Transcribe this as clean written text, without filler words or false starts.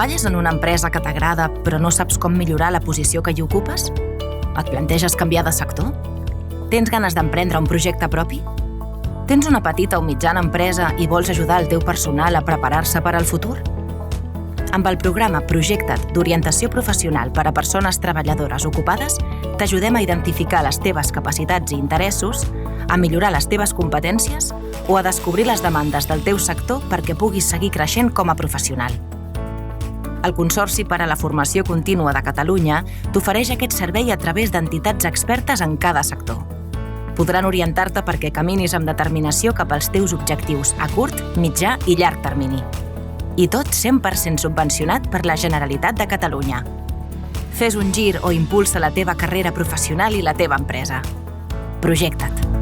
Treballes en una empresa que t'agrada però no saps com millorar la posició que hi ocupes? Et planteges canviar de sector? Tens ganes d'emprendre un projecte propi? Tens una petita o mitjana empresa i vols ajudar el teu personal a preparar-se per al futur? Amb el programa Projecta't d'orientació professional per a persones treballadores ocupades, t'ajudem a identificar les teves capacitats i interessos, a millorar les teves competències o a descobrir les demandes del teu sector perquè puguis seguir creixent com a professional. El Consorci per a la Formació Contínua de Catalunya t'ofereix aquest servei a través d'entitats expertes en cada sector. Podran orientar-te perquè caminis amb determinació cap als teus objectius a curt, mitjà i llarg termini. I tot 100% subvencionat per la Generalitat de Catalunya. Fes un gir o impulsa la teva carrera professional i la teva empresa. Projecta't.